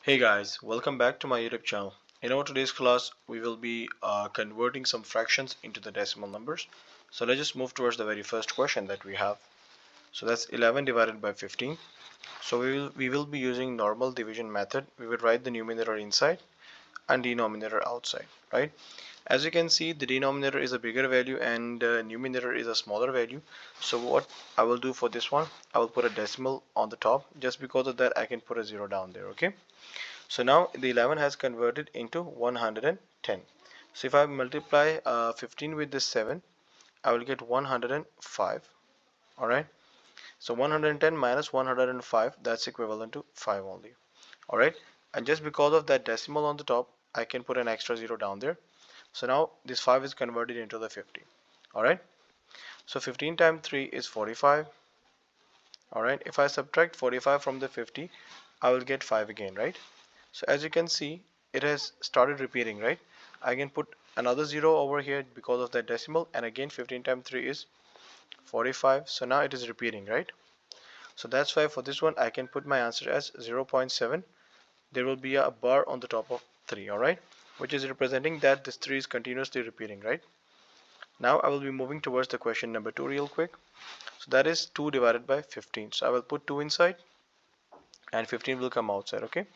Hey guys, welcome back to my YouTube channel. In our today's class, we will be converting some fractions into the decimal numbers. So let's just move towards the very first question that we have. So that's 11 divided by 15. So we will be using normal division method. We will write the numerator inside and denominator outside, right? As you can see, the denominator is a bigger value and numerator is a smaller value. So what I will do for this one, I will put a decimal on the top. Just because of that, I can put a zero down there, okay? So now the 11 has converted into 110. So if I multiply 15 with this 7, I will get 105. Alright. So 110 minus 105, that's equivalent to 5 only. Alright. And just because of that decimal on the top, I can put an extra 0 down there. So now this 5 is converted into the 50. Alright. So 15 times 3 is 45. Alright. If I subtract 45 from the 50, I will get 5 again, right? So as you can see, it has started repeating, right? I can put another 0 over here because of that decimal, and again 15 times 3 is 45. So now it is repeating, right? So that's why for this one I can put my answer as 0.7. There will be a bar on the top of 3, alright? Which is representing that this 3 is continuously repeating, right? Now I will be moving towards the question number 2 real quick. So that is 2 divided by 15. So I will put 2 inside and 15 will come outside, okay?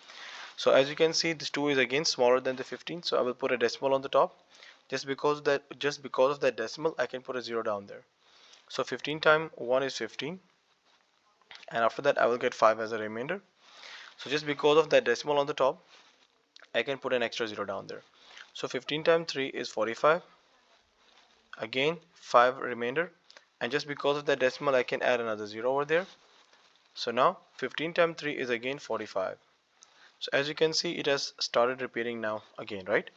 So as you can see, this 2 is again smaller than the 15, so I will put a decimal on the top. Just because of that decimal, I can put a 0 down there. So 15 times 1 is 15, and after that I will get 5 as a remainder. So just because of that decimal on the top, I can put an extra 0 down there. So 15 times 3 is 45, again 5 remainder, and just because of that decimal I can add another 0 over there. So now 15 times 3 is again 45. So as you can see, it has started repeating now again, right?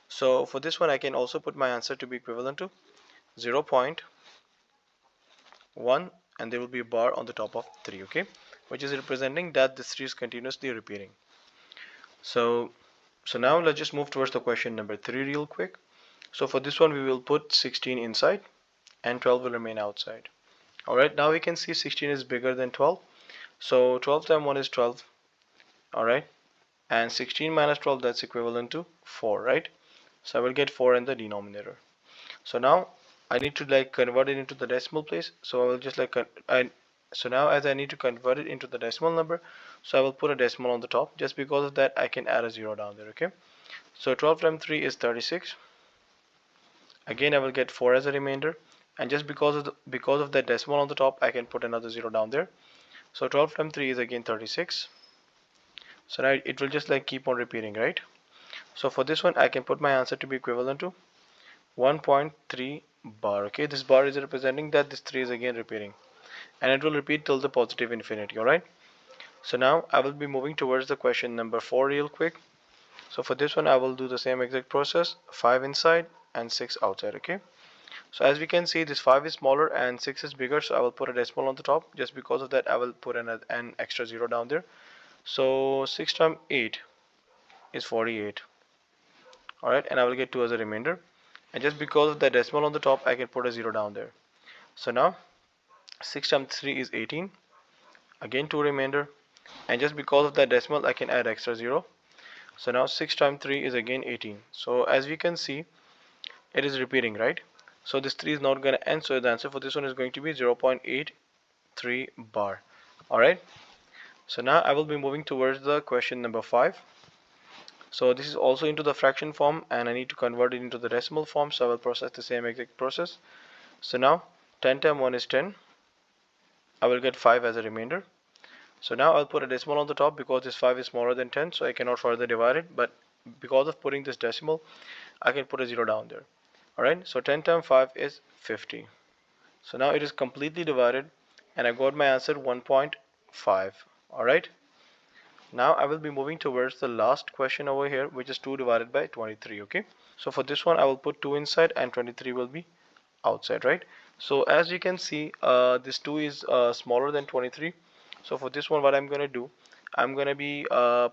So for this one, I can also put my answer to be equivalent to 0.1, and there will be a bar on the top of 3, okay, which is representing that this 3 is continuously repeating. So now let's just move towards the question number 3 real quick. So for this one, we will put 16 inside and 12 will remain outside. Alright, now we can see 16 is bigger than 12. So 12 times 1 is 12. Alright, and 16 minus 12, that's equivalent to 4, right? So I will get 4 in the denominator. So now I need to like convert it into the decimal place. So I will just like so now as I need to convert it into the decimal number, so I will put a decimal on the top. Just because of that, I can add a 0 down there, okay? So 12 times 3 is 36. Again, I will get 4 as a remainder, and just because of that decimal on the top, I can put another 0 down there. So 12 times 3 is again 36. So now it will just like keep on repeating, right? So for this one, I can put my answer to be equivalent to 1.3 bar. Okay, this bar is representing that this 3 is again repeating, and it will repeat till the positive infinity. Alright, so now I will be moving towards the question number 4 real quick. So for this one, I will do the same exact process, 5 inside and 6 outside. Okay, so as we can see, this 5 is smaller and 6 is bigger, so I will put a decimal on the top. Just because of that, I will put an extra 0 down there. So 6 times 8 is 48. Alright, and I will get 2 as a remainder, and just because of the decimal on the top, I can put a 0 down there. So now 6 times 3 is 18, again 2 remainder, and just because of that decimal I can add extra 0. So now 6 times 3 is again 18. So as we can see, it is repeating, right? So this 3 is not going to end, so the answer for this one is going to be 0.83 bar. Alright, so now I will be moving towards the question number 5. So this is also into the fraction form, and I need to convert it into the decimal form, so I will process the same exact process. So now 10 times 1 is 10. I will get 5 as a remainder. So now I'll put a decimal on the top because this 5 is smaller than 10, so I cannot further divide it, but because of putting this decimal, I can put a 0 down there. Alright, so 10 times 5 is 50. So now it is completely divided, and I got my answer 1.5. Alright, now I will be moving towards the last question over here, which is 2 divided by 23. Okay, so for this one I will put 2 inside and 23 will be outside, right? So as you can see, this 2 is smaller than 23. So for this one, what I'm going to do, I'm going to be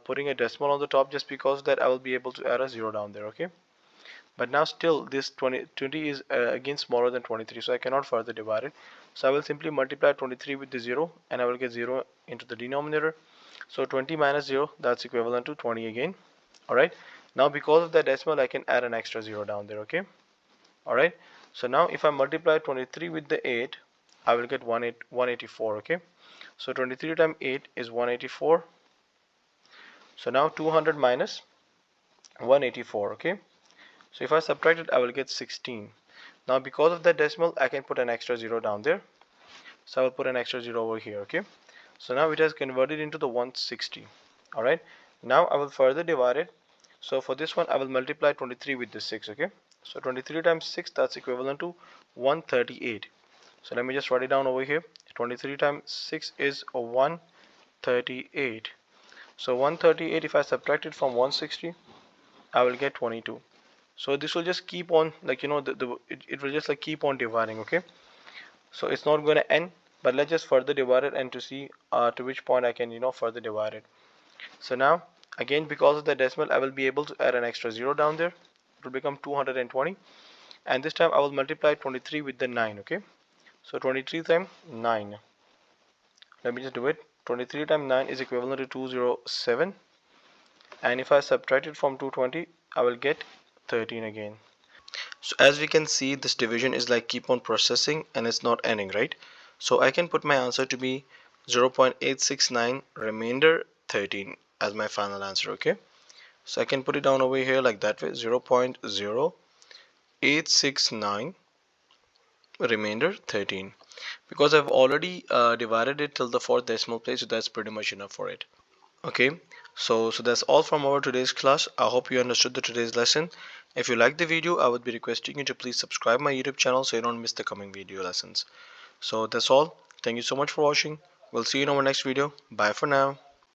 putting a decimal on the top, just because that I will be able to add a 0 down there. Okay, but now still this 20 is again smaller than 23, so I cannot further divide it. So I will simply multiply 23 with the 0, and I will get 0 into the denominator. So 20 minus 0, that's equivalent to 20 again. Alright, now because of that decimal I can add an extra 0 down there. Okay, alright, so now if I multiply 23 with the 8, I will get 184. Okay, so 23 times 8 is 184. So now 200 minus 184. Okay, so if I subtract it, I will get 16. Now because of that decimal, I can put an extra 0 down there. So I will put an extra 0 over here. Okay, so now it has converted into the 160. Alright, now I will further divide it. So for this one, I will multiply 23 with the 6. Okay, so 23 times 6, that's equivalent to 138. So let me just write it down over here. 23 times 6 is a 138. So 138, if I subtract it from 160, I will get 22. So this will just keep on, like, you know, it will just like keep on dividing. Okay, so it's not going to end, but let's just further divide it and to see to which point I can, you know, further divide it. So now again, because of the decimal, I will be able to add an extra 0 down there. It will become 220, and this time I will multiply 23 with the 9. Okay, so 23 times 9, let me just do it. 23 times 9 is equivalent to 207, and if I subtract it from 220, I will get 13 again. So as we can see, this division is like keep on processing and it's not ending, right? So I can put my answer to be 0.869 remainder 13 as my final answer. Okay, so I can put it down over here like that way, 0.0869 remainder 13, because I've already divided it till the fourth decimal place, so that's pretty much enough for it. Okay, so that's all from our today's class. I hope you understood the today's lesson. If you liked the video, I would be requesting you to please subscribe my YouTube channel so you don't miss the coming video lessons. So that's all. Thank you so much for watching. We'll see you in our next video. Bye for now.